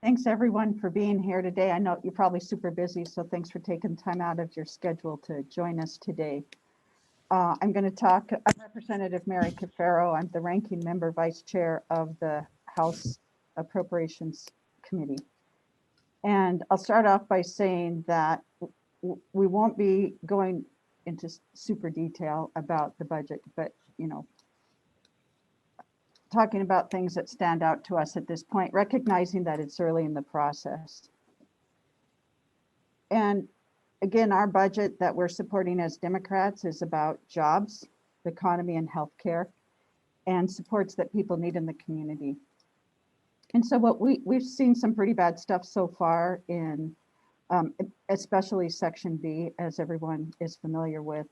Thanks everyone for being here today. I know you're probably super busy, so thanks for taking time out of your schedule to join us today. I'm going to talk, I'm Representative Mary Caferro. I'm the ranking member vice chair of the House Appropriations Committee. And I'll start off by saying that we won't be going into super detail about the budget, but talking about things that stand out to us at this point, recognizing that it's early in the process. And again, our budget that we're supporting as Democrats is about jobs, the economy, and healthcare, and supports that people need in the community. And so what we've seen some pretty bad stuff so far in especially Section B, as everyone is familiar with,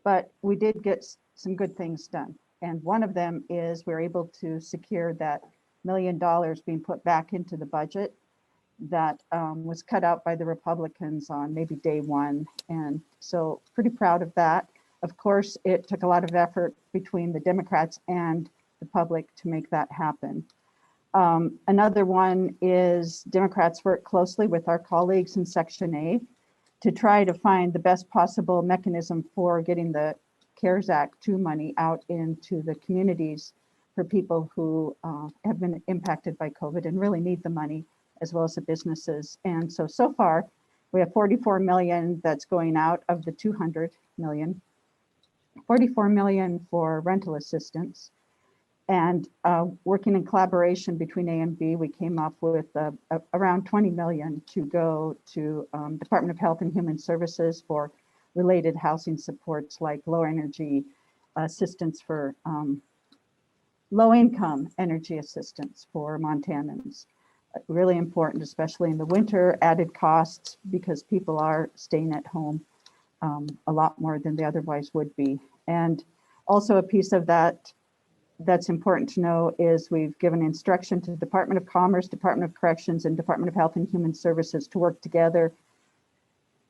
but we did get some good things done. And one of them is we're able to secure that $1 million being put back into the budget that was cut out by the Republicans on maybe day one. And so pretty proud of that. Of course, it took a lot of effort between the Democrats and the public to make that happen. Another one is Democrats work closely with our colleagues in Section A to try to find the best possible mechanism for getting the CARES Act 2 money out into the communities for people who have been impacted by COVID and really need the money, as well as the businesses. And so far, we have 44 million that's going out of the 200 million, 44 million for rental assistance. And working in collaboration between A and B, we came up with around 20 million to go to Department of Health and Human Services for related housing supports like low energy assistance for low income energy assistance for Montanans. Really important, especially in the winter, added costs because people are staying at home a lot more than they otherwise would be. And also a piece of that that's important to know is we've given instruction to the Department of Commerce, Department of Corrections, and Department of Health and Human Services to work together.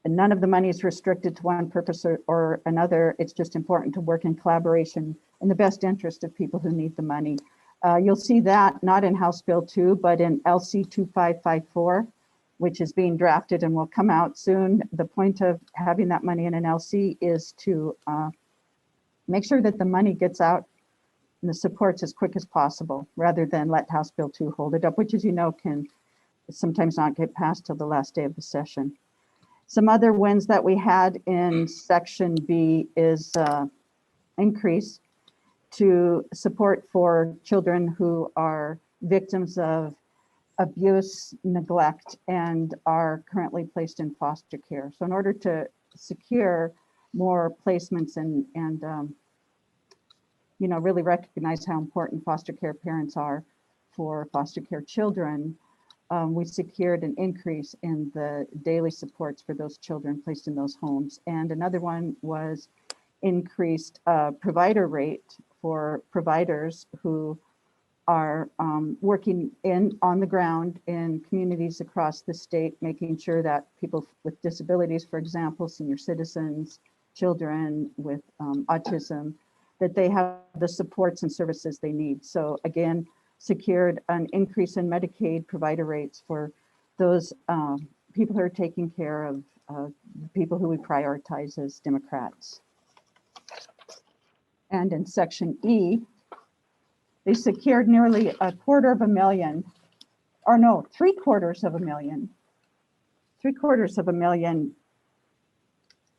And none of the money is restricted to one purpose or another. It's just important to work in collaboration in the best interest of people who need the money. You'll see that not in House Bill 2, but in LC 2554, which is being drafted and will come out soon. The point of having that money in an LC is to make sure that the money gets out and the supports as quick as possible, rather than let House Bill 2 hold it up, which, as you know, can sometimes not get passed till the last day of the session. Some other wins that we had in Section B is increase to support for children who are victims of abuse, neglect, and are currently placed in foster care. So in order to secure more placements and really recognize how important foster care parents are for foster care children, we secured an increase in the daily supports for those children placed in those homes. And another one was increased provider rate for providers who are working on the ground in communities across the state, making sure that people with disabilities, for example, senior citizens, children with autism, that they have the supports and services they need. So again, secured an increase in Medicaid provider rates for those people who are taking care of people who we prioritize as Democrats. And in Section E, they secured nearly $250,000, or no, $750,000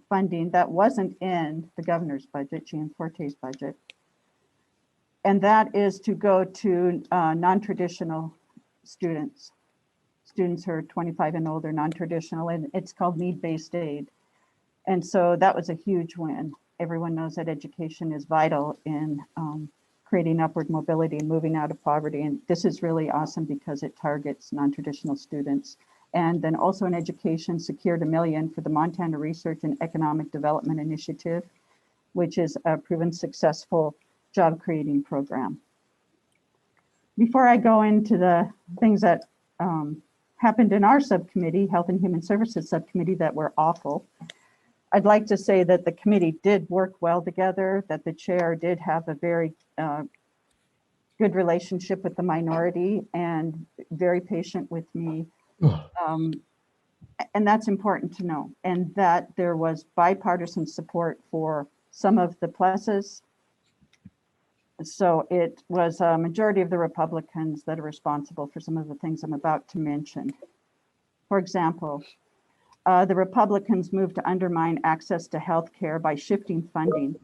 funding that wasn't in the governor's budget, Gianforte's budget. And that is to go to non-traditional students who are 25 and older, non-traditional, and it's called need-based aid. And so that was a huge win. Everyone knows that education is vital in creating upward mobility and moving out of poverty. And this is really awesome because it targets non-traditional students. And then also in education, secured $1 million for the Montana Research and Economic Development Initiative, which is a proven successful job creating program. Before I go into the things that happened in our subcommittee, Health and Human Services subcommittee, that were awful, I'd like to say that the committee did work well together, that the chair did have a very good relationship with the minority and very patient with me. And that's important to know. And that there was bipartisan support for some of the pluses. So it was a majority of the Republicans that are responsible for some of the things I'm about to mention. For example, the Republicans moved to undermine access to health care by shifting funding,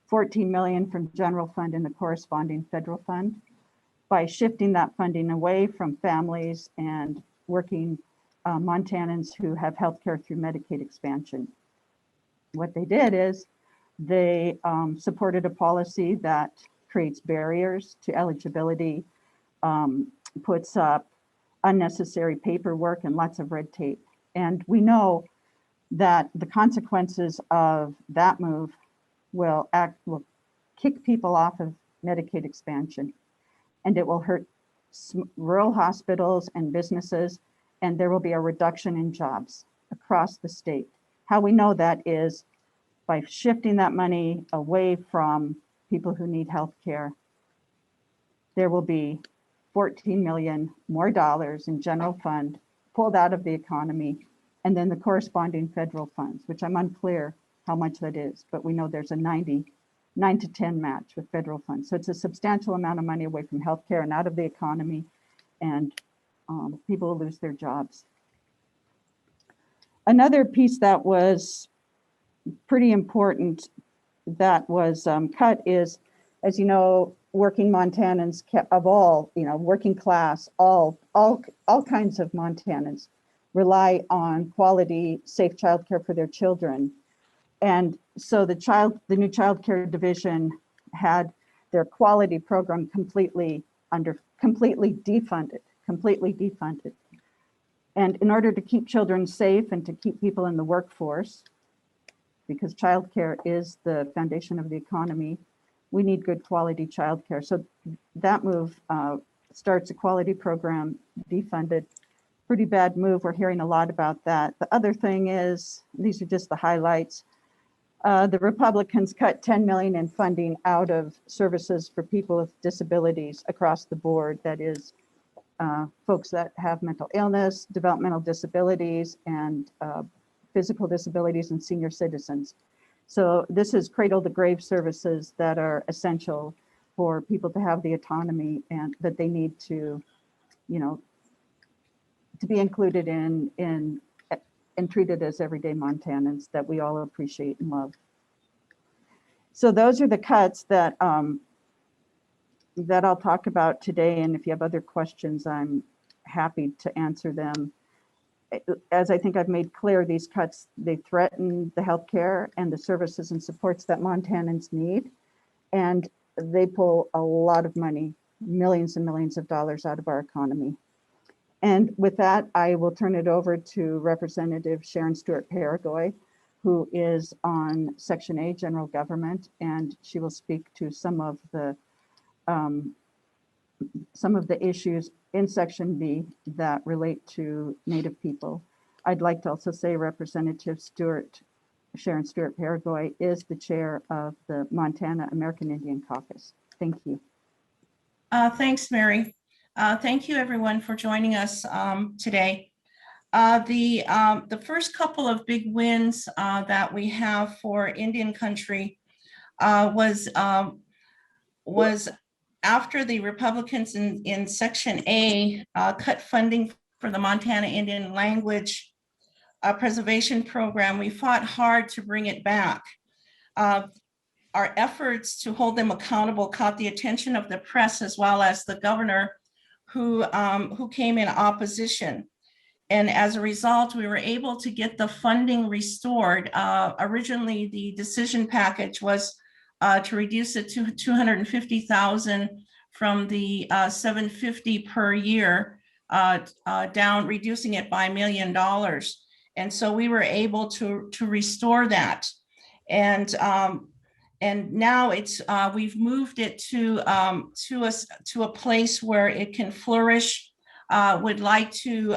14 million from general fund and the corresponding federal fund, by shifting that funding away from families and working Montanans who have health care through Medicaid expansion. What they did is they supported a policy that creates barriers to eligibility, puts up unnecessary paperwork and lots of red tape. And we know that the consequences of that move will kick people off of Medicaid expansion, and it will hurt rural hospitals and businesses, and there will be a reduction in jobs across the state. How we know that is by shifting that money away from people who need health care. There will be 14 million more dollars in general fund pulled out of the economy, and then the corresponding federal funds, which I'm unclear how much that is, but we know there's a 9 to 10 match with federal funds. So it's a substantial amount of money away from healthcare and out of the economy, and people will lose their jobs. Another piece that was pretty important that was cut is, as you know, working Montanans of all, working class, all kinds of Montanans rely on quality, safe childcare for their children. And so the new child care division had their quality program completely defunded. And in order to keep children safe and to keep people in the workforce, because childcare is the foundation of the economy, we need good quality childcare. So that move starts a quality program, defunded. Pretty bad move. We're hearing a lot about that. The other thing is, these are just the highlights. The Republicans cut 10 million in funding out of services for people with disabilities across the board. That is folks that have mental illness, developmental disabilities, and physical disabilities, and senior citizens. So this is cradle to grave services that are essential for people to have the autonomy and that they need to, to be included in and treated as everyday Montanans that we all appreciate and love. So those are the cuts that that I'll talk about today. And if you have other questions, I'm happy to answer them. As I think I've made clear, these cuts, they threaten the healthcare and the services and supports that Montanans need. And they pull a lot of money, millions and millions of dollars out of our economy. And with that, I will turn it over to Representative Sharon Stewart Peregoy, who is on Section A, General Government, and she will speak to some of the issues in Section B that relate to Native people. I'd like to also say Representative Sharon Stewart Peregoy is the chair of the Montana American Indian Caucus. Thank you. Thanks, Mary. Thank you, everyone, for joining us today. The first couple of big wins that we have for Indian country was after the Republicans in Section A cut funding for the Montana Indian Language Preservation Program. We fought hard to bring it back. Our efforts to hold them accountable caught the attention of the press as well as the governor, who came in opposition. And as a result, we were able to get the funding restored. Originally, the decision package was to reduce it to $250,000 from the $750 per year down, reducing it by $1 million. And so we were able to restore that. And now it's we've moved it to a place where it can flourish. Would like to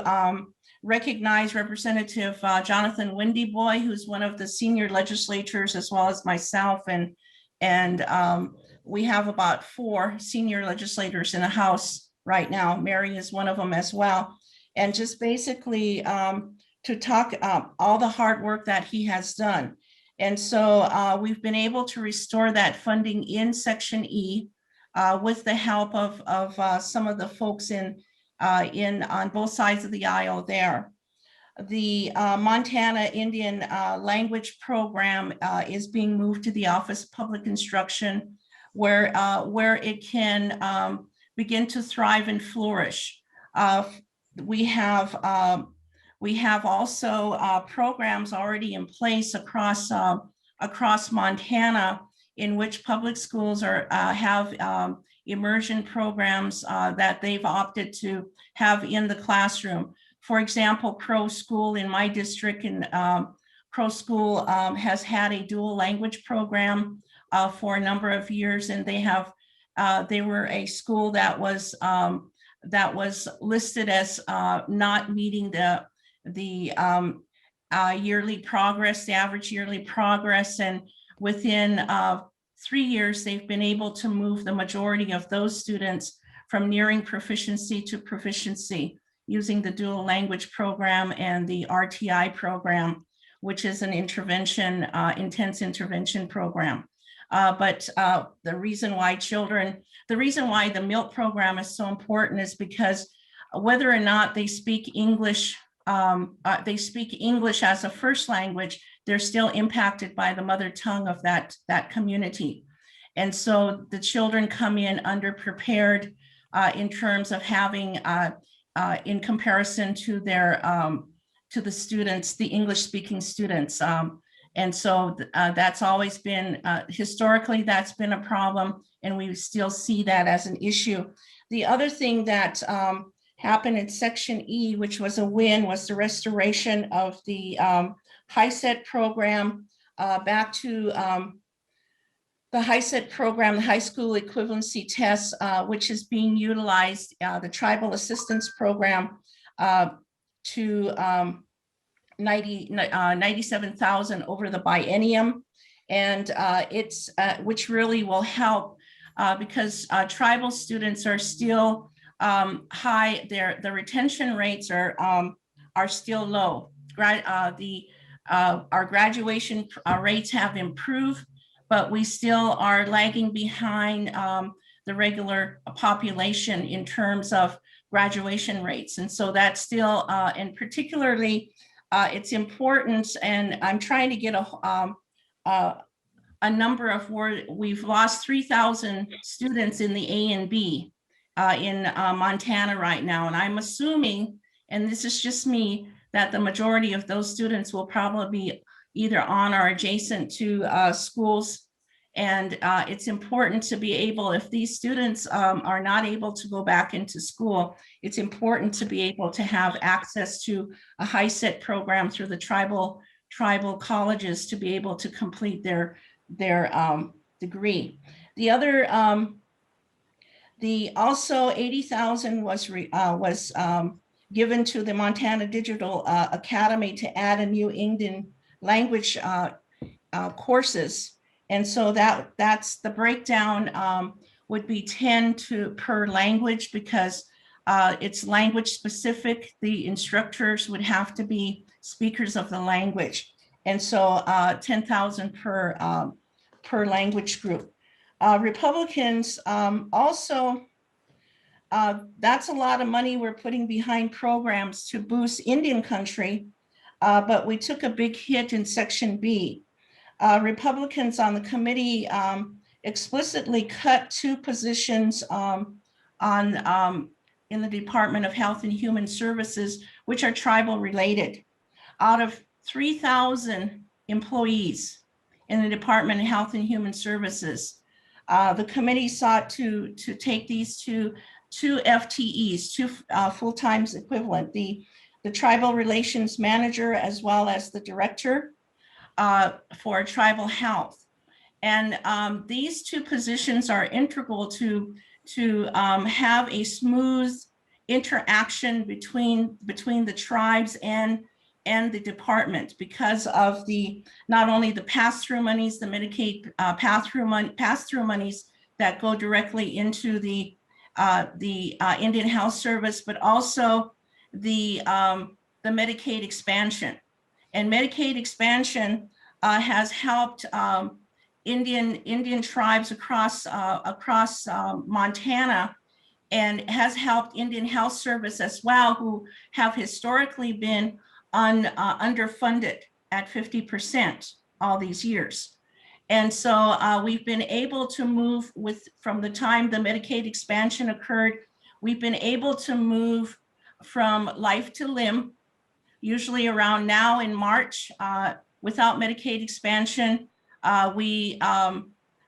recognize Representative Jonathan Windyboy, who's one of the senior legislators, as well as myself, and And we have about 4 senior legislators in the House right now. Mary is one of them as well. And just basically to talk all the hard work that he has done. And so we've been able to restore that funding in Section E with the help of some of the folks in on both sides of the aisle there. The Montana Indian Language Program is being moved to the Office of Public Instruction, where it can begin to thrive and flourish. We have also programs already in place across Montana, in which public schools have immersion programs that they've opted to have in the classroom. For example, Crow School in my district, and Crow School has had a dual language program for a number of years, and they were a school that was listed as not meeting the yearly progress, the average yearly progress, and within 3 years, they've been able to move the majority of those students from nearing proficiency to proficiency, using the dual language program and the RTI program, which is an intervention, intense intervention program. But the reason why the MILT program is so important is because whether or not they speak English as a first language, they're still impacted by the mother tongue of that community. And so the children come in underprepared in terms of having in comparison to their to the students, the English-speaking students, and so that's always been historically that's been a problem, and we still see that as an issue. The other thing that happened in Section E, which was a win, was the restoration of the HiSET program back to the HiSET program, the high school equivalency test, which is being utilized, the tribal assistance program to 97,000 over the biennium. And it's, which really will help because tribal students are still high, the retention rates are still low. Our graduation rates have improved, but we still are lagging behind the regular population in terms of graduation rates. And so that's still, and particularly, it's important, and I'm trying to get a number of where we've lost 3,000 students in the A and B in Montana right now. And I'm assuming, and this is just me, that the majority of those students will probably be either on or adjacent to schools. And it's important to be able, if these students are not able to go back into school, it's important to be able to have access to a HiSET program through the tribal colleges to be able to complete their degree. The other, also 80,000 was given to the Montana Digital Academy to add a new Indian language courses. And so that's the breakdown would be 10 per language, because it's language specific. The instructors would have to be speakers of the language. And so 10,000 per language group. Republicans also, that's a lot of money we're putting behind programs to boost Indian country, but we took a big hit in Section B. Republicans on the committee explicitly cut 2 positions in the Department of Health and Human Services, which are tribal related. Out of 3,000 employees in the Department of Health and Human Services, the committee sought to take these two FTEs, 2 full-time equivalent, the tribal relations manager as well as the director for tribal health. And these 2 positions are integral to have a smooth interaction between the tribes and and the department because of the not only the pass-through monies, the Medicaid pass-through monies that go directly into the Indian Health Service, but also the Medicaid expansion. And Medicaid expansion has helped Indian tribes across Montana, and has helped Indian Health Service as well, who have historically been underfunded at 50% all these years. And so we've been able to move from the time the Medicaid expansion occurred, we've been able to move from life to limb, usually around now in March. Without Medicaid expansion, we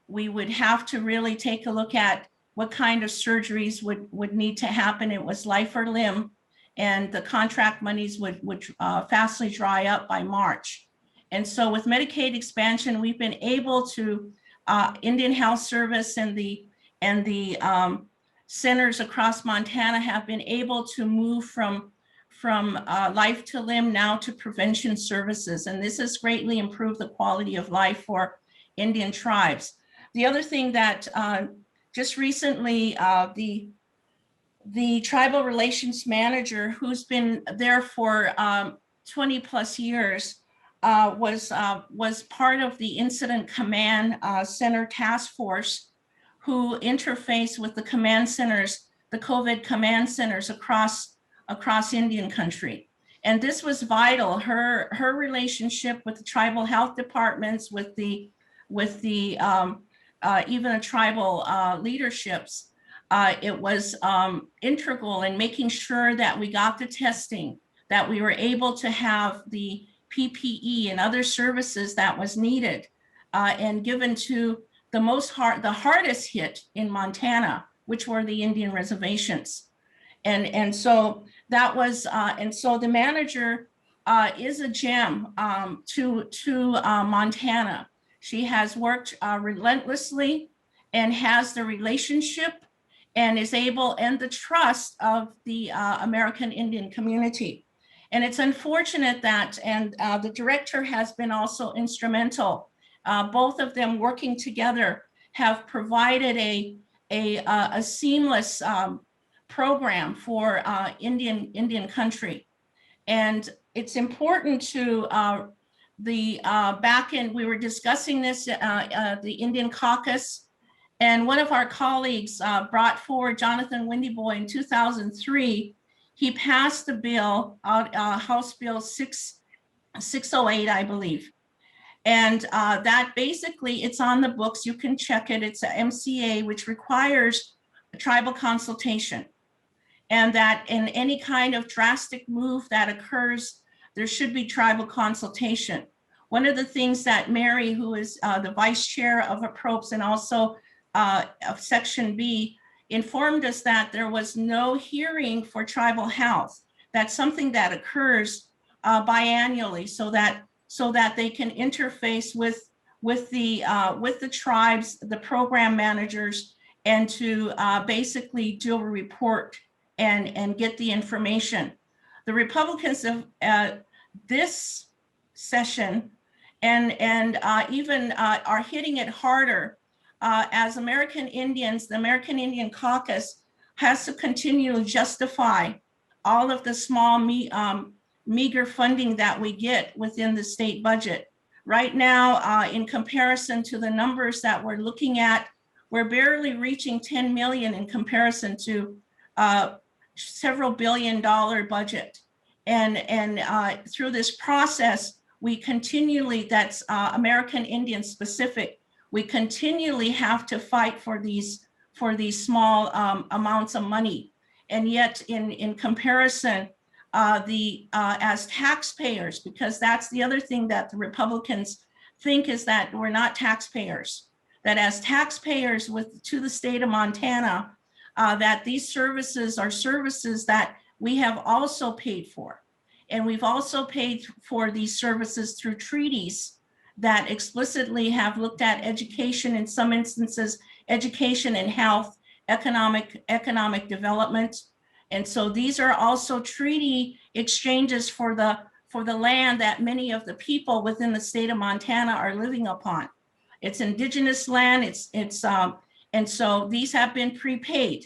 would have to really take a look at what kind of surgeries would need to happen. It was life or limb, and the contract monies would fastly dry up by March. And so with Medicaid expansion, we've been able to, Indian Health Service and the centers across Montana have been able to move from life to limb now to prevention services. And this has greatly improved the quality of life for Indian tribes. The other thing that just recently, the tribal relations manager, who's been there for 20 plus years, was part of the Incident Command Center Task Force, who interface with the command centers, the COVID command centers across Indian country. And this was vital. Her relationship with the tribal health departments, with the even the tribal leaderships, it was integral in making sure that we got the testing, that we were able to have the PPE and other services that was needed and given to the hardest hit in Montana, which were the Indian reservations. And so that was, and so the manager is a gem to Montana. She has worked relentlessly and has the relationship and is able, and the trust of the American Indian community. And it's unfortunate that, and the director has been also instrumental. Both of them working together have provided a seamless program for Indian country. And it's important to back in, we were discussing this, the Indian caucus, and one of our colleagues brought forward, Jonathan Windyboy, in 2003. He passed the bill, House Bill 608, I believe. And that basically, it's on the books, you can check it. It's a MCA, which requires a tribal consultation. And that in any kind of drastic move that occurs, there should be tribal consultation. One of the things that Mary, who is the vice chair of APPROPS and also of Section B, informed us that there was no hearing for tribal health. That's something that occurs biannually, so that they can interface with the tribes, the program managers, and to basically do a report and get the information. The Republicans of this session and even are hitting it harder as American Indians. The American Indian Caucus has to continue to justify all of the small meager funding that we get within the state budget. Right now, in comparison to the numbers that we're looking at, we're barely reaching 10 million in comparison to several $billion budget. And through this process, we continually, that's American Indian specific, we continually have to fight for these small amounts of money. And yet in comparison, as taxpayers, because that's the other thing that the Republicans think, is that we're not taxpayers, that as taxpayers to the state of Montana, that these services are services that we have also paid for. And we've also paid for these services through treaties that explicitly have looked at education, in some instances, education and health, economic development. And so these are also treaty exchanges for for the land that many of the people within the state of Montana are living upon. It's indigenous land. And so these have been prepaid.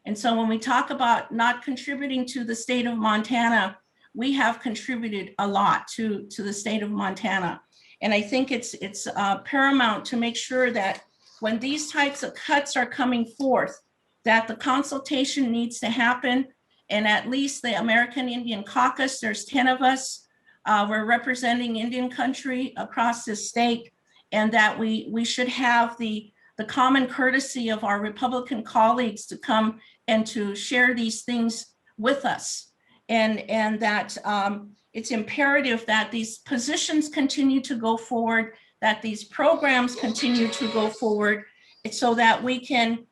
And so when we talk about not contributing to the state of Montana, we have contributed a lot to the state of Montana. And I think it's paramount to make sure that when these types of cuts are coming forth, that the consultation needs to happen. And at least the American Indian Caucus, there's 10 of us, we're representing Indian country across this state, and that we should have the common courtesy of our Republican colleagues to come and to share these things with us. And that it's imperative that these positions continue to go forward, that these programs continue to go forward, so that we can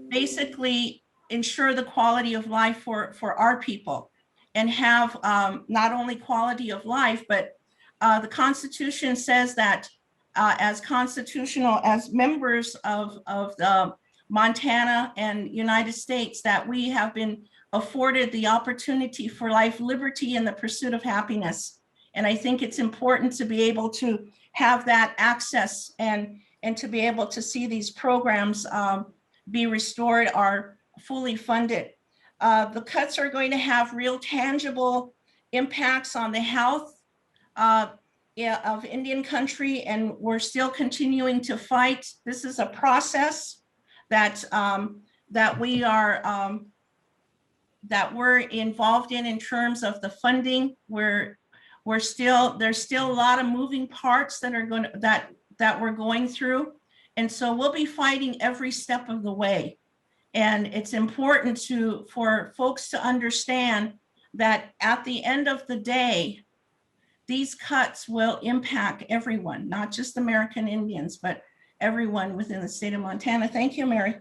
basically ensure the quality of life for our people, and have not only quality of life, but the Constitution says that as members of the Montana and United States, that we have been afforded the opportunity for life, liberty, and the pursuit of happiness. And I think it's important to be able to have that access, and to be able to see these programs be restored or fully funded. The cuts are going to have real tangible impacts on the health of Indian country, and we're still continuing to fight. This is a process that we're involved in terms of the funding. There's still a lot of moving parts that we're going through, and so we'll be fighting every step of the way. And it's important for folks to understand that at the end of the day, these cuts will impact everyone, not just American Indians, but everyone within the state of Montana. Thank you, Mary.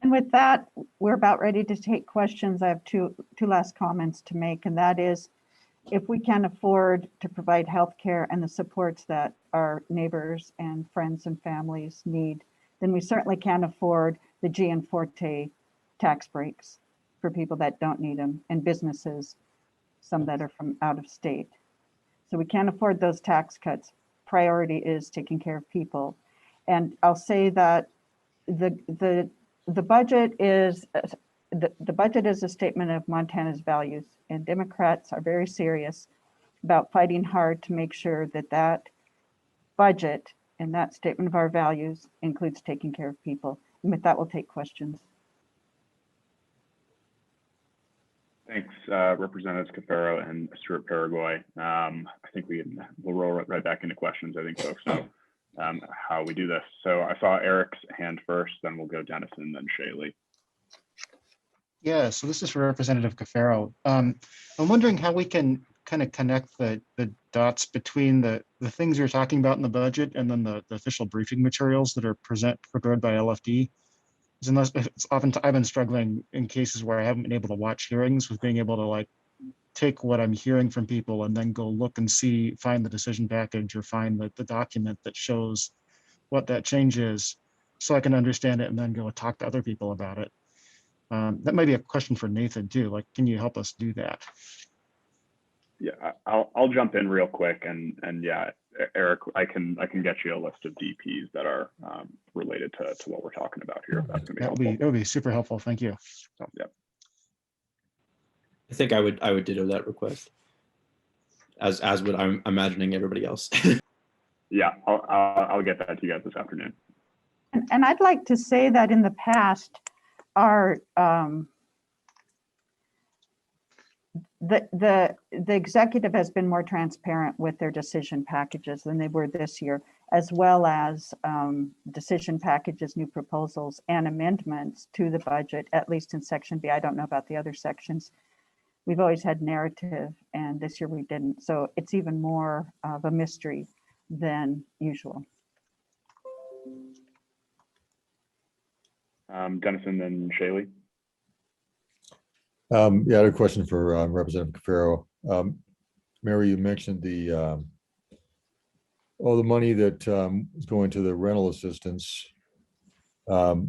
And with that, we're about ready to take questions. I have two last comments to make, and that is, if we can afford to provide healthcare and the supports that our neighbors and friends and families need, then we certainly can't afford the Gianforte tax breaks for people that don't need them, and businesses, some that are from out of state. So we can't afford those tax cuts. Priority is taking care of people. And I'll say that the budget is a statement of Montana's values, and Democrats are very serious about fighting hard to make sure that that budget and that statement of our values includes taking care of people. And with that, we'll take questions. Thanks, Representatives Caferro and Stewart Peregoy. I think we'll roll right back into questions. I think folks know how we do this. So I saw Eric's hand first, then we'll go Dennison, then Shaylee. Yeah, so this is for Representative Caferro. I'm wondering how we can kind of connect the dots between the things you're talking about in the budget and then the official briefing materials that are prepared by LFD. It's often I've been struggling in cases where I haven't been able to watch hearings with being able to like take what I'm hearing from people and then go look and find the decision package or find the document that shows what that change is, so I can understand it and then go talk to other people about it. That might be a question for Nathan too. Like, can you help us do that? Yeah, I'll jump in real quick, and yeah, Eric, I can get you a list of DPs that are related to what we're talking about here. If that's gonna be helpful. That would be super helpful. Thank you. So, yeah. I think I would ditto that request, as would I'm imagining everybody else. Yeah, I'll get that to you guys this afternoon. And I'd like to say that in the past, our the executive has been more transparent with their decision packages than they were this year, as well as decision packages, new proposals, and amendments to the budget, at least in Section B. I don't know about the other sections. We've always had narrative, and this year we didn't. So it's even more of a mystery than usual. Dennison and Shaylee. Yeah, I had a question for Representative Caferro. Mary, you mentioned the money that is going to the rental assistance. Do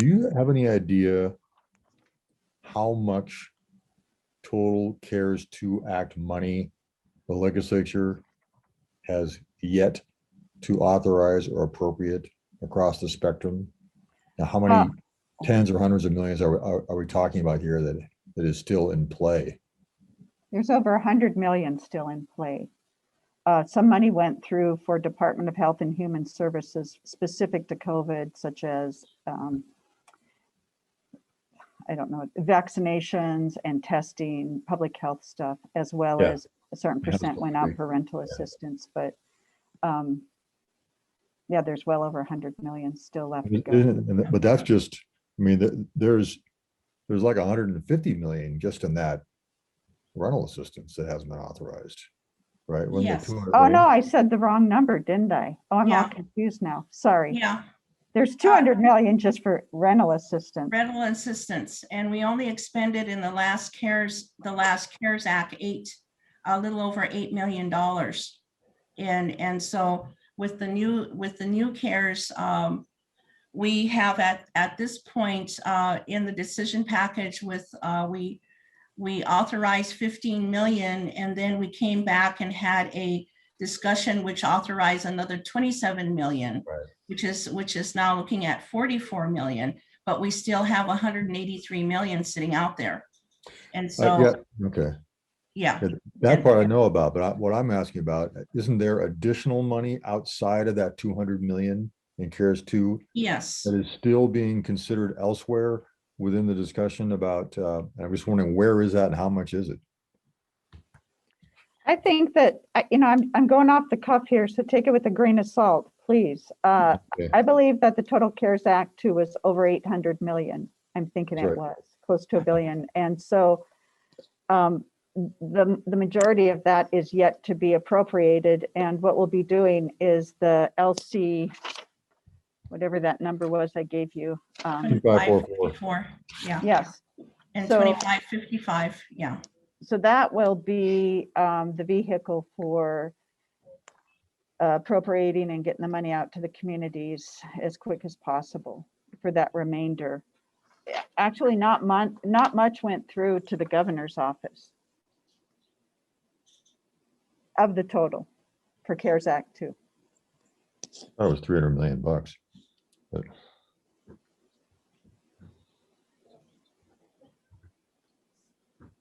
you have any idea how much total CARES 2 Act money the legislature has yet to authorize or appropriate across the spectrum? Now, how many tens or hundreds of millions are we talking about here that is still in play? There's over 100 million still in play. Some money went through for Department of Health and Human Services specific to COVID, such as, I don't know, vaccinations and testing, public health stuff, as well Yeah. as a certain percent went out for rental assistance. But yeah, there's well over 100 million still left to go. But that's just, I mean, there's like 150 million just in that rental assistance that hasn't been authorized, right? Wasn't there Yes. 200 Oh, million? no, I said the wrong number, didn't I? Oh, I'm all Yeah. confused now. Sorry. Yeah, There's 200 million just for rental assistance. rental assistance, and we only expended in the last CARES Act a little over $8 million. And so with the new CARES, we have at this point in the decision package with we authorized 15 million, and then we came back and had a discussion which authorized another 27 million, Right. which is now looking at 44 million, but we still have 183 million sitting out there. And so, Yeah, okay. yeah. That part I know about, but what I'm asking about, isn't there additional money outside of that 200 million in CARES 2 Yes. that is still being considered elsewhere within the discussion about, I'm just wondering, where is that and how much is it? I think that, I'm going off the cuff here, so take it with a grain of salt, please. Okay. I believe that the total CARES Act too was over 800 million. I'm thinking That's it right. was close to $1 billion. And so the majority of that is yet to be appropriated. And what we'll be doing is the LC, whatever that number was I gave you. 2554. Yeah. Yes. And So- 2555. Yeah. So that will be the vehicle for appropriating and getting the money out to the communities as quick as possible for that remainder. Actually, not much went through to the governor's office of the total for CARES Act 2. That was 300 million bucks. But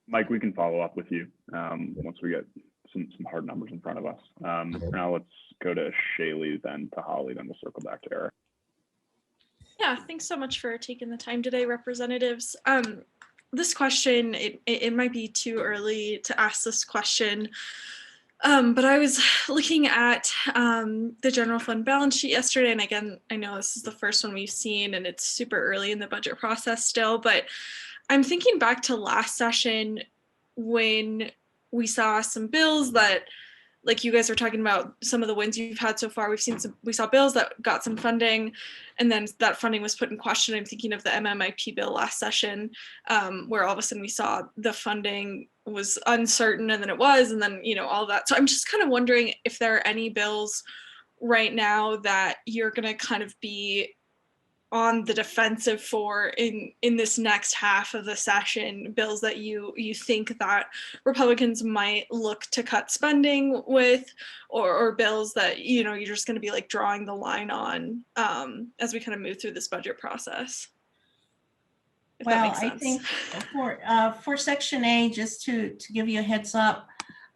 Mike, we can follow up with you once we get some hard numbers in front of us. For now, let's go to Shaylee, then to Holly, then we'll circle back to Eric. Yeah, thanks so much for taking the time today, representatives. This question, it might be too early to ask this question, but I was looking at the general fund balance sheet yesterday, and again, I know this is the first one we've seen, and it's super early in the budget process still, but I'm thinking back to last session when we saw some bills that, like you guys are talking about some of the wins you've had so far. We saw bills that got some funding, and then that funding was put in question. I'm thinking of the MMIP bill last session, where all of a sudden we saw the funding was uncertain, and then it was, and then, all of that. So I'm just kind of wondering if there are any bills right now that you're going to kind of be on the defensive for in this next half of the session, bills that you think that Republicans might look to cut spending with, or bills that you're just going to be like drawing the line on as we kind of move through this budget process. If that Well, makes I sense. think for Section A, just to give you a heads up,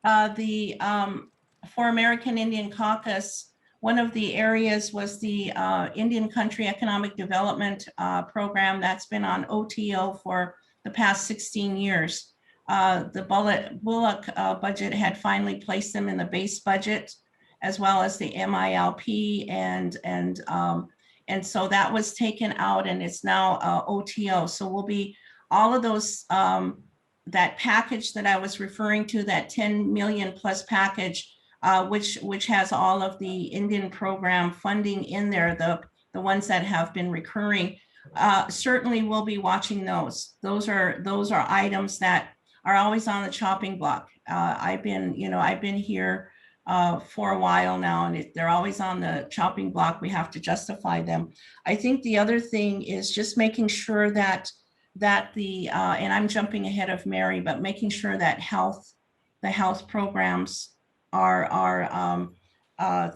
for American Indian Caucus, one of the areas was the Indian Country Economic Development Program that's been on OTO for the past 16 years. The Bullock budget had finally placed them in the base budget, as well as the MILP, and so that was taken out, and it's now OTO. So we'll be all of those, that package that I was referring to, that 10 million plus package, which has all of the Indian program funding in there, the ones that have been recurring. Certainly we'll be watching those. Those are items that are always on the chopping block. I've been here for a while now, and they're always on the chopping block. We have to justify them. I think the other thing is just making sure that that and I'm jumping ahead of Mary, but making sure that the health programs are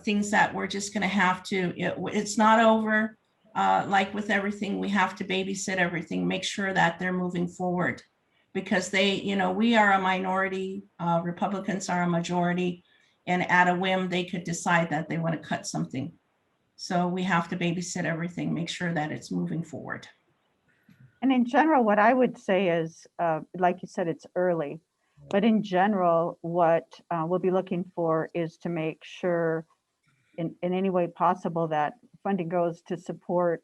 things that we're just going to have to, it's not over. Like with everything, we have to babysit everything, make sure that they're moving forward, because we are a minority, Republicans are a majority, and at a whim, they could decide that they want to cut something. So we have to babysit everything, make sure that it's moving forward. And in general, what I would say is, like you said, it's early, but in general, what we'll be looking for is to make sure in any way possible that funding goes to support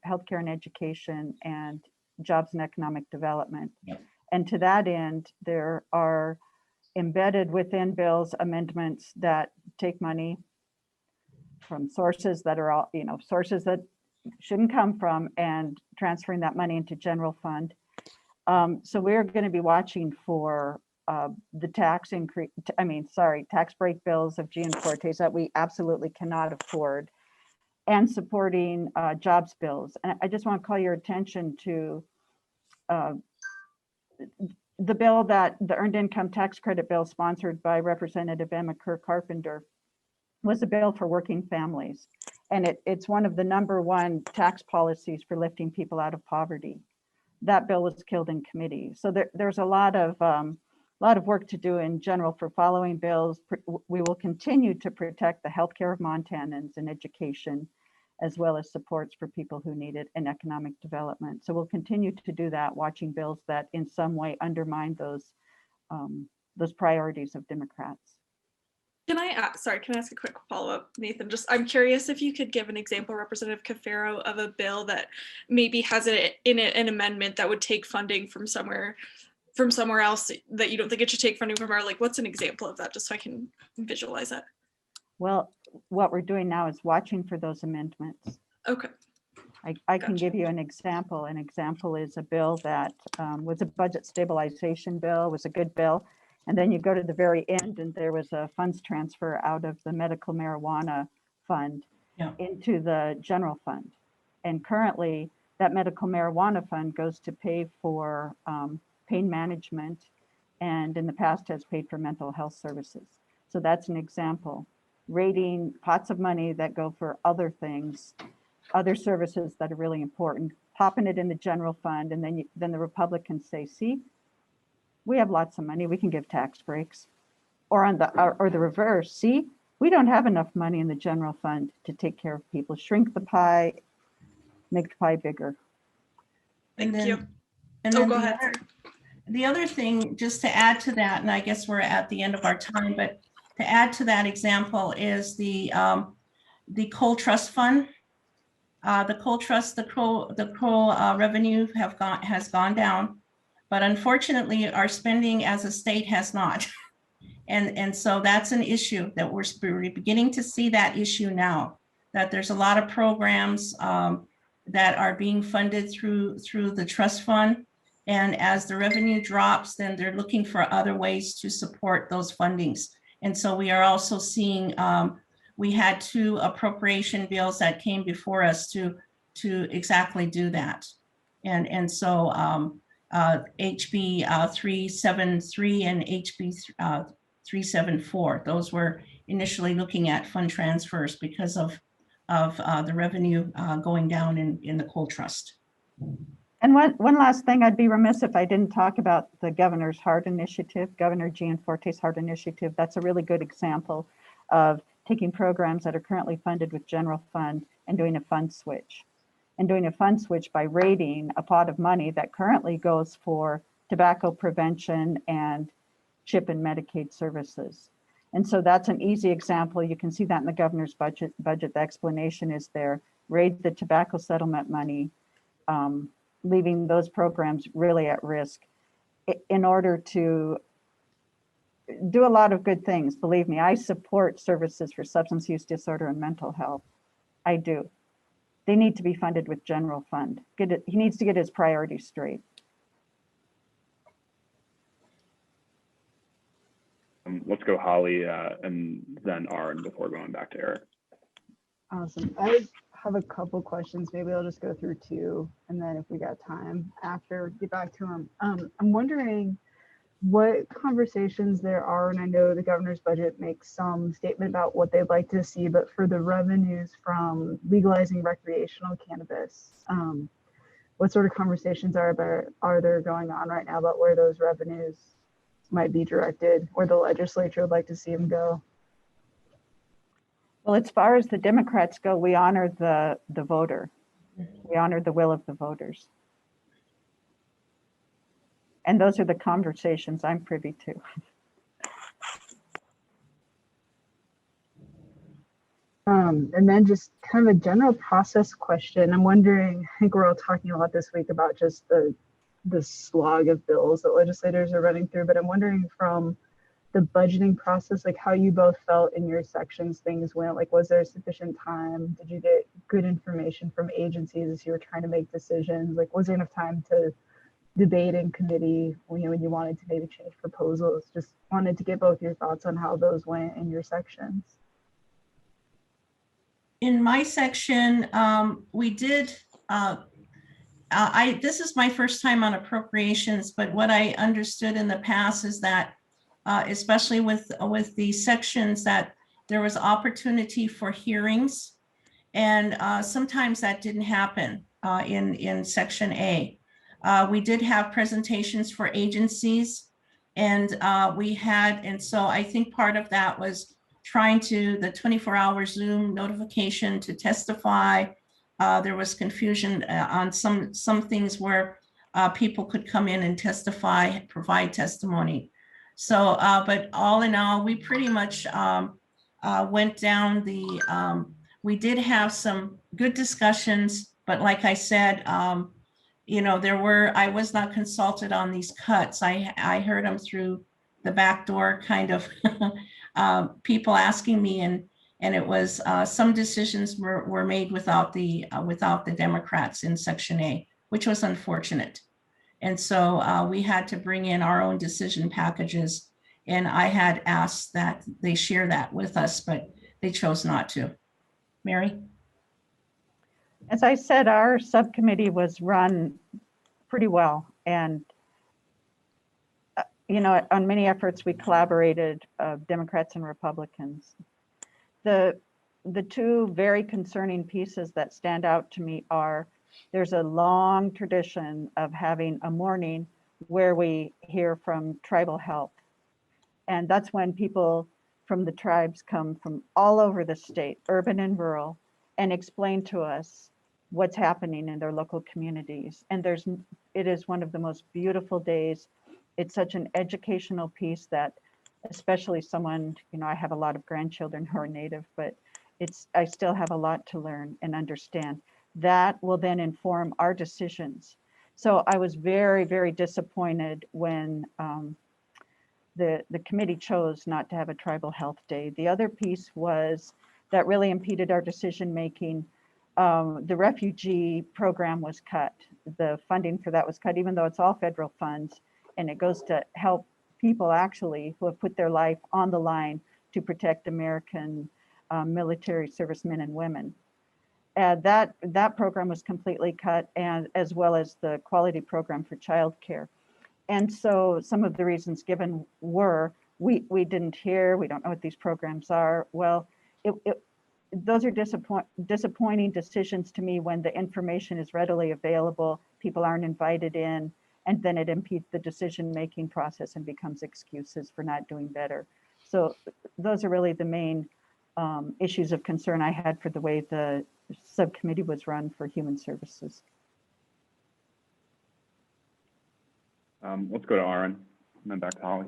healthcare and education and jobs and economic development. Yep. And to that end, there are embedded within bills amendments that take money from sources that are all, sources that shouldn't come from, and transferring that money into general fund. So we're going to be watching for the tax break bills of Gianforte's that we absolutely cannot afford, and supporting jobs bills. And I just want to call your attention to the bill, that the earned income tax credit bill sponsored by Representative Emma Kerr Carpenter was a bill for working families. And it's one of the #1 tax policies for lifting people out of poverty. That bill was killed in committee. So there's a lot of work to do in general for following bills. We will continue to protect the healthcare of Montanans and education, as well as supports for people who need it and economic development. So we'll continue to do that, watching bills that in some way undermine those priorities of Democrats. Can I ask a quick follow-up, Nathan? I'm curious if you could give an example, Representative Caferro, of a bill that maybe has in it an amendment that would take funding from somewhere else that you don't think it should take funding from, or like, what's an example of that, just so I can visualize that? Well, what we're doing now is watching for those amendments. Okay. I can give you an example. An example is a bill that was a budget stabilization bill, was a good bill. And then you go to the very end and there was a funds transfer out of the medical marijuana fund into the general fund. And currently that medical marijuana fund goes to pay for pain management, and in the past has paid for mental health services. So that's an example. Raiding pots of money that go for other things, other services that are really important, popping it in the general fund, and then the Republicans say, see, we have lots of money, we can give tax breaks. Or the reverse, see, we don't have enough money in the general fund to take care of people. Shrink the pie, make the pie bigger. Thank you. And then go ahead. The other thing, just to add to that, and I guess we're at the end of our time, but to add to that example is the coal trust fund. The coal trust, the coal revenue has gone down, but unfortunately our spending as a state has not. And so that's an issue that we're beginning to see, that issue now, that there's a lot of programs that are being funded through the trust fund. And as the revenue drops, then they're looking for other ways to support those fundings. And so we are also seeing, we had 2 appropriation bills that came before us to exactly do that. And so HB 373 and HB 374, those were initially looking at fund transfers because of the revenue going down in the coal trust. And one last thing, I'd be remiss if I didn't talk about the governor's HEART initiative, Governor Gianforte's HEART initiative. That's a really good example of taking programs that are currently funded with general fund and doing a fund switch. And doing a fund switch by raiding a pot of money that currently goes for tobacco prevention and CHIP and Medicaid services. And so that's an easy example. You can see that in the governor's budget. The explanation is there. Raid the tobacco settlement money, leaving those programs really at risk in order to do a lot of good things. Believe me, I support services for substance use disorder and mental health. I do. They need to be funded with general fund. He needs to get his priorities straight. Let's go Holly and then Aaron before going back to Eric. Awesome. have a couple questions. Maybe I'll just go through two, and then if we got time after, get back to them. I'm wondering what conversations there are, and I know the governor's budget makes some statement about what they'd like to see, but for the revenues from legalizing recreational cannabis, what sort of conversations are there going on right now about where those revenues might be directed, where the legislature would like to see them go? Well, as far as the Democrats go, we honor the voter. We honor the will of the voters. And those are the conversations I'm privy to. And then just kind of a general process question. I'm wondering, I think we're all talking a lot this week about just the slog of bills that legislators are running through, but I'm wondering from the budgeting process, like how you both felt in your sections things went. Like, was there sufficient time? Did you get good information from agencies as you were trying to make decisions? Like, was there enough time to debate in committee when you wanted to maybe change proposals? Just wanted to get both your thoughts on how those went in your sections. In my section, we did, this is my first time on appropriations, but what I understood in the past is that especially with the sections, that there was opportunity for hearings, and sometimes that didn't happen in section A. We did have presentations for agencies, and so I think part of that was trying to, the 24-hour Zoom notification to testify. There was confusion on some things where people could come in and testify, provide testimony. So, but all in all, we pretty much went down the, we did have some good discussions, but like I said, you know, I was not consulted on these cuts. I heard them through the back door, kind of people asking me, and it was some decisions were made without the Democrats in section A, which was unfortunate. And so we had to bring in our own decision packages, and I had asked that they share that with us, but they chose not to. Mary? As I said, our subcommittee was run pretty well, and you know, on many efforts we collaborated, Democrats and Republicans. The two very concerning pieces that stand out to me are, there's a long tradition of having a morning where we hear from tribal health. And that's when people from the tribes come from all over the state, urban and rural, and explain to us what's happening in their local communities. And it is one of the most beautiful days. It's such an educational piece that, especially someone, you know, I have a lot of grandchildren who are Native, but I still have a lot to learn and understand. That will then inform our decisions. So I was very, very disappointed when the committee chose not to have a tribal health day. The other piece was that really impeded our decision making. The refugee program was cut. The funding for that was cut, even though it's all federal funds, and it goes to help people actually who have put their life on the line to protect American military servicemen and women. That program was completely cut, and as well as the quality program for childcare. And so some of the reasons given were, we didn't hear, we don't know what these programs are. Well, those are disappointing decisions to me when the information is readily available, people aren't invited in, and then it impedes the decision-making process and becomes excuses for not doing better. So those are really the main issues of concern I had for the way the subcommittee was run for human services. Let's go to Aaron and then back to Holly.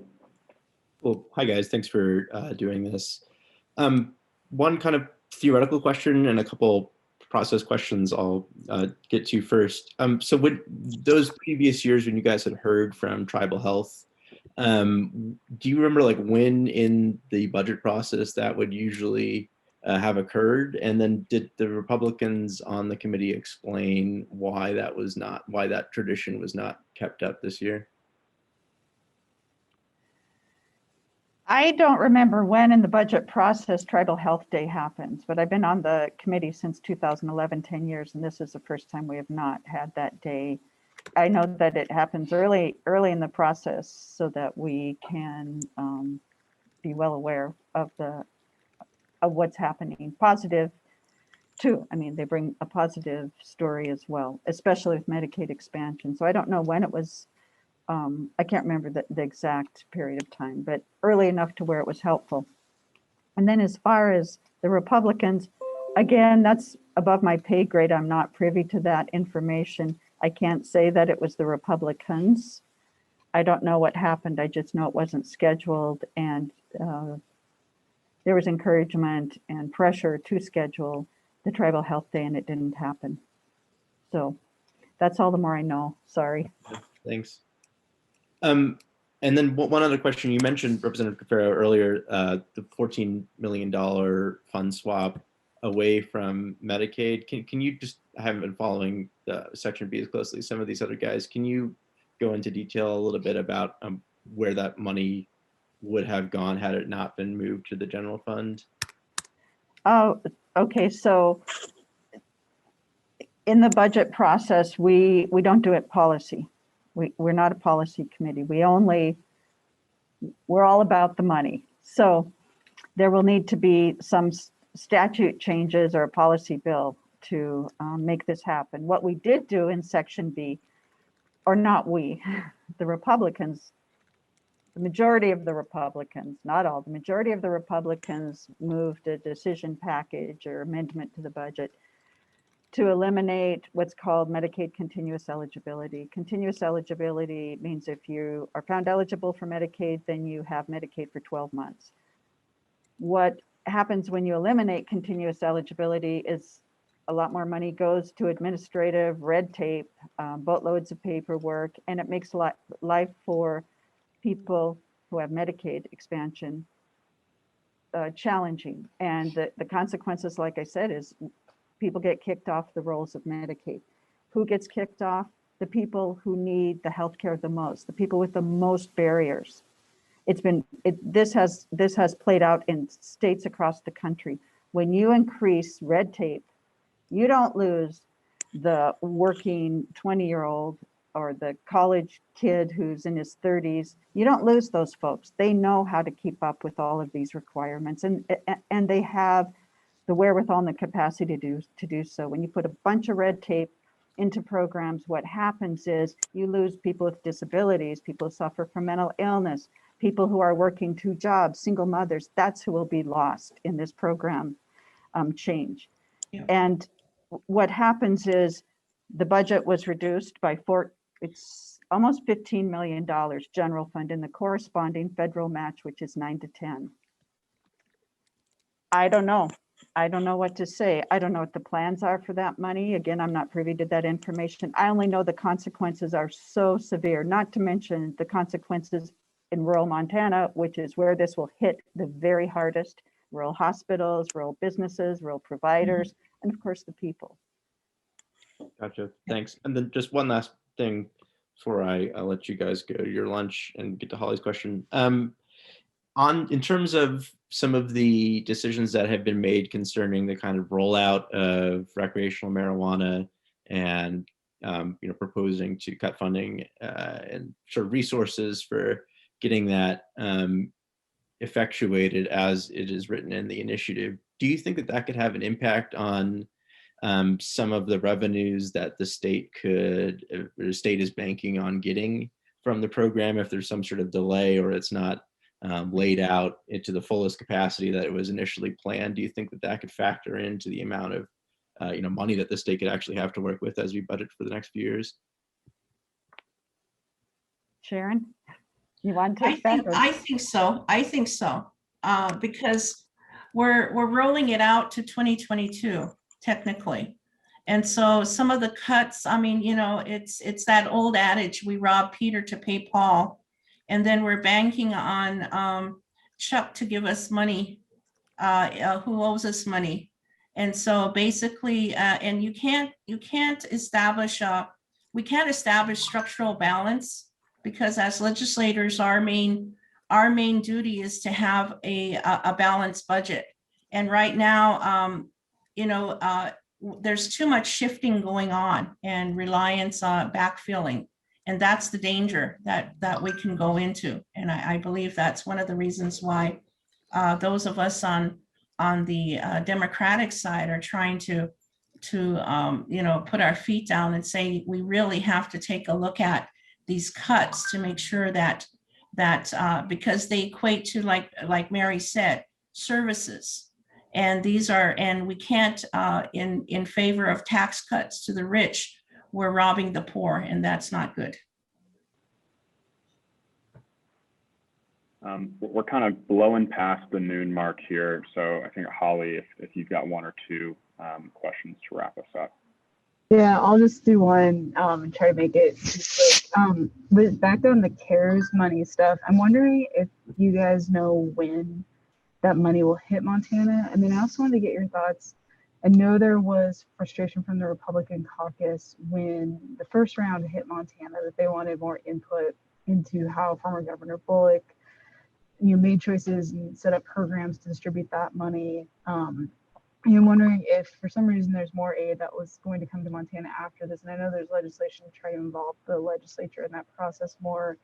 Well, hi guys, thanks for doing this. One kind of theoretical question and a couple process questions I'll get to first. So would those previous years when you guys had heard from Tribal Health, do you remember like when in the budget process that would usually have occurred? And then did the Republicans on the committee explain why that tradition was not kept up this year? I don't remember when in the budget process Tribal Health Day happens, but I've been on the committee since 2011, 10 years, and this is the first time we have not had that day. I know that it happens early in the process so that we can be well aware of what's happening. Positive too. I mean, they bring a positive story as well, especially with Medicaid expansion. So I don't know when it was. I can't remember the exact period of time, but early enough to where it was helpful. And then as far as the Republicans, again, that's above my pay grade. I'm not privy to that information. I can't say that it was the Republicans. I don't know what happened. I just know it wasn't scheduled, and there was encouragement and pressure to schedule the Tribal Health Day, and it didn't happen. So that's all the more I know. Sorry. Thanks. And then one other question. You mentioned, Representative Caferro, earlier, the $14 million fund swap away from Medicaid. Can you just, I haven't been following the Section B as closely as some of these other guys. Can you go into detail a little bit about where that money would have gone had it not been moved to the general fund? Oh, okay. So in the budget process, we don't do it policy. We're not a policy committee. We're all about the money. So there will need to be some statute changes or a policy bill to make this happen. What we did do in Section B, or not we, the Republicans, the majority of the Republicans, not all, the majority of the Republicans moved a decision package or amendment to the budget to eliminate what's called Medicaid continuous eligibility. Continuous eligibility means if you are found eligible for Medicaid, then you have Medicaid for 12 months. What happens when you eliminate continuous eligibility is a lot more money goes to administrative red tape, boatloads of paperwork, and it makes life for people who have Medicaid expansion challenging. And the consequences, like I said, is people get kicked off the rolls of Medicaid. Who gets kicked off? The people who need the healthcare the most, the people with the most barriers. This has played out in states across the country. When you increase red tape, you don't lose the working 20-year-old or the college kid who's in his 30s. You don't lose those folks. They know how to keep up with all of these requirements, and they have the wherewithal and the capacity to do so. When you put a bunch of red tape into programs, what happens is you lose people with disabilities, people who suffer from mental illness, people who are working 2 jobs, single mothers. That's who will be lost in this program change. Yeah. And what happens is the budget was reduced by it's almost $15 million general fund, and the corresponding federal match, which is 9 to 10. I don't know. I don't know what to say. I don't know what the plans are for that money. Again, I'm not privy to that information. I only know the consequences are so severe, not to mention the consequences in rural Montana, which is where this will hit the very hardest: rural hospitals, rural businesses, rural providers, and of course the people. Gotcha. Thanks. And then just one last thing before I'll let you guys go to your lunch and get to Holly's question. In terms of some of the decisions that have been made concerning the kind of rollout of recreational marijuana and proposing to cut funding and sort of resources for getting that effectuated as it is written in the initiative, do you think that that could have an impact on some of the revenues that the state is banking on getting from the program if there's some sort of delay or it's not laid out into the fullest capacity that it was initially planned? Do you think that that could factor into the amount of money that the state could actually have to work with as we budget for the next few years? Sharon, you want to take that? I think so. I think so. Because we're rolling it out to 2022 technically. And so some of the cuts, I mean, it's that old adage, we rob Peter to pay Paul. And then we're banking on Chuck to give us money, who owes us money. And so basically, and we can't establish structural balance, because as legislators, our main our main duty is to have a balanced budget. And right now, there's too much shifting going on and reliance on backfilling. And that's the danger that we can go into. And I believe that's one of the reasons why those of us on the Democratic side are trying to put our feet down and say we really have to take a look at these cuts to make sure that because they equate to, like Mary said, services. And we can't, in favor of tax cuts to the rich, we're robbing the poor, and that's not good. We're kind of blowing past the noon mark here. So I think, Holly, if you've got one or two questions to wrap us up. Yeah, I'll just do one and try to make it quick. But back on the CARES money stuff, I'm wondering if you guys know when that money will hit Montana. And then I also wanted to get your thoughts. I know there was frustration from the Republican caucus when the first round hit Montana that they wanted more input into how former Governor Bullock made choices and set up programs to distribute that money. I'm wondering if for some reason there's more aid that was going to come to Montana after this. And I know there's legislation to try to involve the legislature in that process more.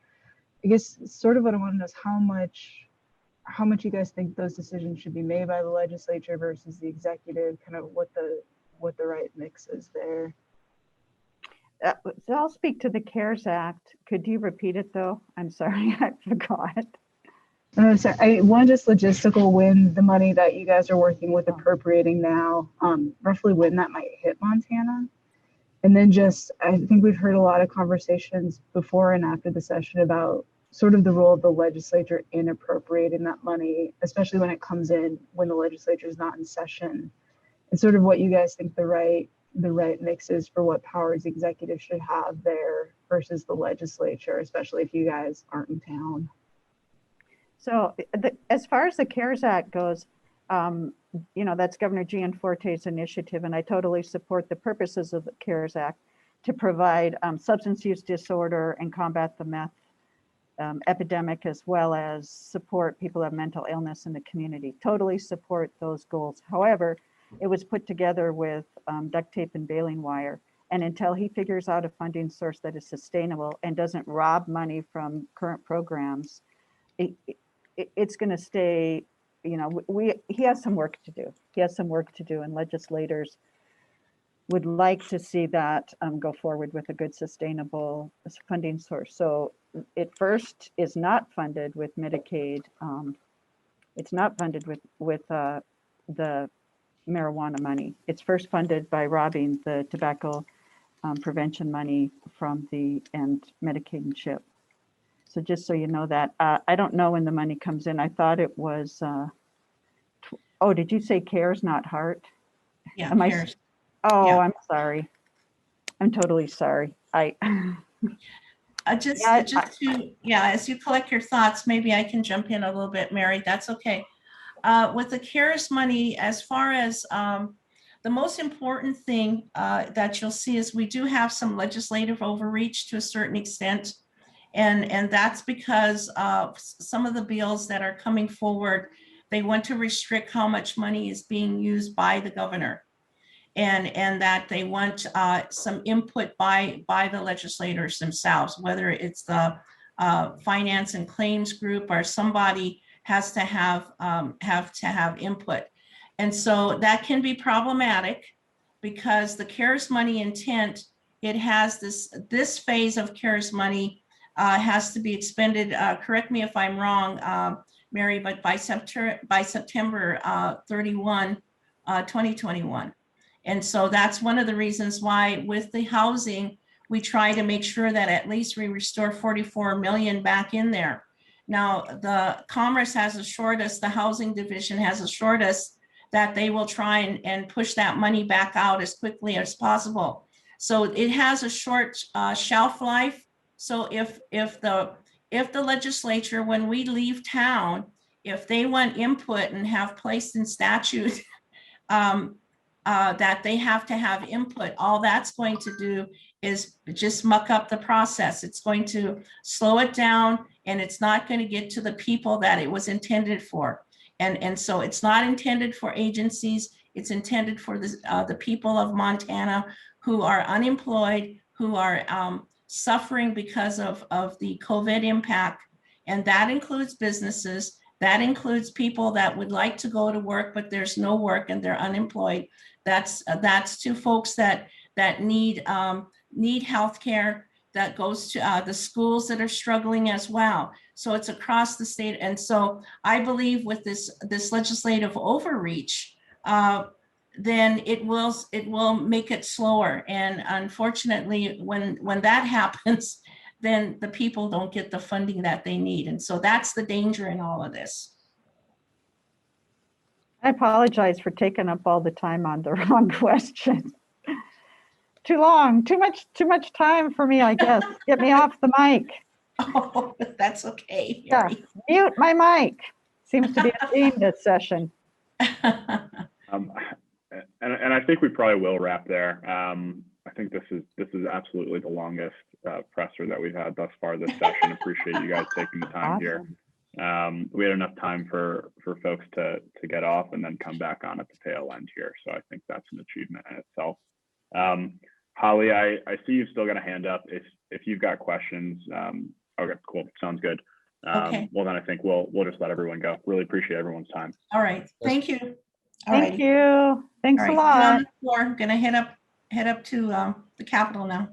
I guess sort of what I want to know is how much you guys think those decisions should be made by the legislature versus the executive, kind of what the right mix is there. So I'll speak to the CARES Act. Could you repeat it though? I'm sorry, I forgot. Sorry, one just logistical, when the money that you guys are working with appropriating now, roughly when that might hit Montana. And then just, I think we've heard a lot of conversations before and after the session about sort of the role of the legislature in appropriating that money, especially when it comes in when the legislature is not in session, and sort of what you guys think the right mix is for what powers the executive should have there versus the legislature, especially if you guys aren't in town. So as far as the CARES Act goes, that's Governor Gianforte's initiative, and I totally support the purposes of the CARES Act to provide substance use disorder and combat the meth epidemic, as well as support people who have mental illness in the community. Totally support those goals. However, it was put together with duct tape and baling wire. And until he figures out a funding source that is sustainable and doesn't rob money from current programs, it's going to stay, he has some work to do. He has some work to do, and legislators would like to see that go forward with a good sustainable funding source. So it first is not funded with Medicaid. It's not funded with the marijuana money. It's first funded by robbing the tobacco prevention money from and Medicaid and CHIP. So just so you know that, I don't know when the money comes in. I thought it was, did you say CARES, not HEART? Yeah, Am CARES. Yeah. Yeah. I'm sorry. I'm totally sorry. As you collect your thoughts, maybe I can jump in a little bit, Mary. That's okay. With the CARES money, as far as the most important thing that you'll see is we do have some legislative overreach to a certain extent. And that's because some of the bills that are coming forward, they want to restrict how much money is being used by the governor, and that they want some input by the legislators themselves, whether it's the finance and claims group or somebody has to have input. And so that can be problematic because the CARES money intent, it has this phase of CARES money has to be expended, correct me if I'm wrong, Mary, but by September 31, 2021. And so that's one of the reasons why with the housing, we try to make sure that at least we restore 44 million back in there. Now, the Commerce has assured us, the Housing Division has assured us that they will try and push that money back out as quickly as possible. So it has a short shelf life. So if the legislature, when we leave town, if they want input and have placed in statute that they have to have input, all that's going to do just muck up the process. It's going to slow it down, and it's not going to get to the people that it was intended for. And so it's not intended for agencies. It's intended for the people of Montana who are unemployed, who are suffering because of the COVID impact. And that includes businesses. That includes people that would like to go to work, but there's no work and they're unemployed. That's to folks that need healthcare, that goes to the schools that are struggling as well. So it's across the state. And so I believe with this legislative overreach, then it will make it slower. And unfortunately, when that happens, then the people don't get the funding that they need. And so that's the danger in all of this. I apologize for taking up all the time on the wrong question. Too long, too much time for me, I guess. Get me off the mic. Oh, that's okay. Yeah, mute my mic. Seems to be a theme this session. And I think we probably will wrap there. I think this is absolutely the longest presser that we've had thus far this session. Appreciate you guys taking the time here. We had enough time for folks to get off and then come back on at the tail end here. So I think that's an achievement in itself. Holly, I see you've still got a hand up. If you've got questions, okay, cool, sounds good. Okay. Well, then I think we'll just let everyone go. Really appreciate everyone's time. All right. Thank you. Thank you. Thanks a lot. I'm gonna head up to the Capitol now.